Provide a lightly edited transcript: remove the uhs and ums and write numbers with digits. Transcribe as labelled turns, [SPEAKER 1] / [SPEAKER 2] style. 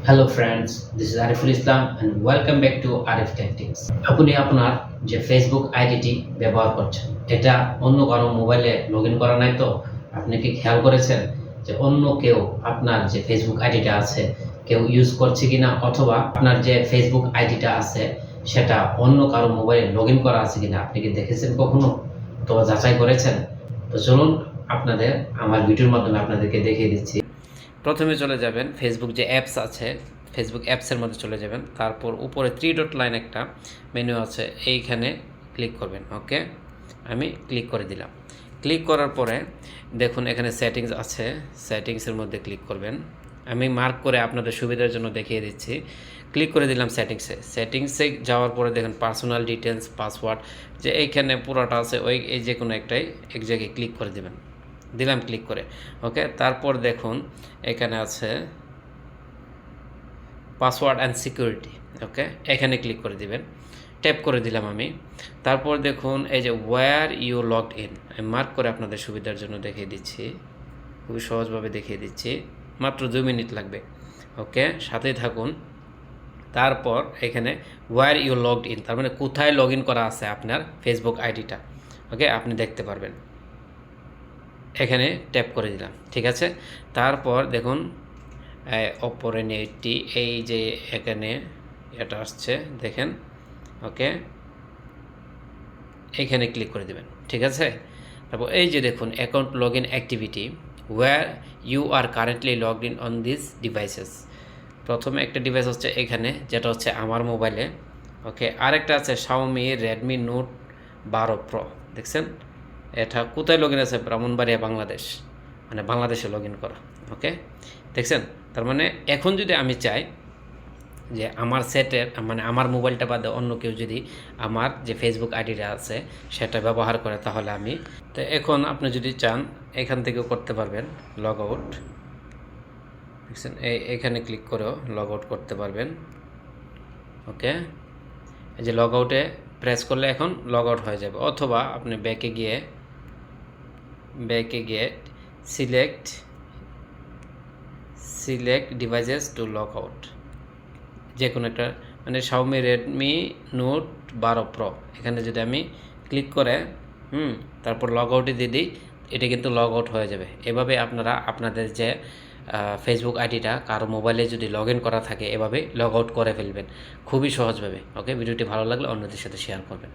[SPEAKER 1] Hello friends, this is Ariful Islam and welcome back to Arif Tactics. আপনি আপনার যে Facebook আইডিটি ব্যবহার করছেন এটা অন্য কারো মোবাইলে লগ ইন করা নাই তো? আপনি কি খেয়াল করেছেন যে অন্য কেউ আপনার যে ফেসবুক আইডিটা আছে কেউ ইউজ করছে কিনা, অথবা আপনার যে ফেসবুক আইডিটা আছে সেটা অন্য কারো মোবাইলে লগ ইন করা আছে কিনা আপনি কি দেখেছেন কখনো? তো যাচাই করেছেন? তো চলুন আপনাদের আমার ভিডিওর মাধ্যমে আপনাদেরকে দেখিয়ে দিচ্ছি। প্রথমে চলে যাবেন ফেসবুক যে অ্যাপস আছে, ফেসবুক অ্যাপসের মধ্যে চলে যাবেন। তারপর উপরে 3 ডট লাইন একটা মেনু আছে, এইখানে ক্লিক করবেন। ওকে, আমি ক্লিক করে দিলাম। ক্লিক করার পরে দেখুন এখানে সেটিংস আছে, সেটিংসের মধ্যে ক্লিক করবেন। আমি মার্ক করে আপনাদের সুবিধার জন্য দেখিয়ে দিচ্ছি। ক্লিক করে দিলাম সেটিংসে। সেটিংসে যাওয়ার পরে দেখুন পার্সোনাল ডিটেলস, পাসওয়ার্ড যে এইখানে পুরোটা আছে, এই যে কোনো একটাই এক জায়গায় ক্লিক করে দেবেন। দিলাম ক্লিক করে। ওকে, তারপর দেখুন এখানে আছে পাসওয়ার্ড অ্যান্ড সিকিউরিটি। ওকে, এখানে ক্লিক করে দিবেন। ট্যাপ করে দিলাম আমি। তারপর দেখুন এই যে ওয়্যার ইউ লগড ইন, আমি মার্ক করে আপনাদের সুবিধার জন্য দেখিয়ে দিচ্ছি, খুবই সহজভাবে দেখিয়ে দিচ্ছি, মাত্র 2 মিনিট লাগবে। ওকে, সাথেই থাকুন। তারপর এখানে ওয়্যার ইউ লগড ইন, তার মানে কোথায় লগ ইন করা আছে আপনার ফেসবুক আইডিটা। ওকে, আপনি দেখতে পারবেন। এখানে ট্যাপ করে দিলাম, ঠিক আছে। তারপর দেখুন অপরনিটি, এই যে এখানে এটা আসছে দেখেন। ওকে, এইখানে ক্লিক করে দেবেন, ঠিক আছে। তারপর এই যে দেখুন account log in activity where you are currently logged in on this devices. প্রথমে একটা ডিভাইস হচ্ছে এখানে, যেটা হচ্ছে আমার মোবাইলে। ওকে, আরেকটা আছে Xiaomi Redmi Note 12 Pro, দেখছেন এটা কোথায় লগ ইন আছে? ব্রাহ্মণবাড়িয়া, বাংলাদেশ, মানে বাংলাদেশে লগ ইন করা। ওকে, দেখছেন। তার মানে এখন যদি আমি চাই যে আমার সেটের মানে আমার মোবাইলটা বাদে অন্য কেউ যদি আমার যে ফেসবুক আইডিটা আছে সেটা ব্যবহার করে, তাহলে আমি তো এখন আপনি যদি চান এখান থেকেও করতে পারবেন লগ আউট। দেখছেন এখানে ক্লিক করেও লগ আউট করতে পারবেন। ওকে, এই যে লগ আউটে প্রেস করলে এখন লগ আউট হয়ে যাবে, অথবা আপনি ব্যাকে গিয়ে select devices to log out, যে কোনো একটা মানে Xiaomi Redmi Note 12 Pro, এখানে যদি আমি ক্লিক করে তারপর লগ আউটে দিয়ে দিই, এটা কিন্তু লগ আউট হয়ে যাবে। এভাবে আপনারা আপনাদের যে ফেসবুক আইডিটা কারো মোবাইলে যদি লগ ইন করা থাকে এভাবে লগ আউট করে ফেলবেন খুবই সহজভাবে। ওকে, ভিডিওটি ভালো লাগলে অন্যদের সাথে শেয়ার করবেন।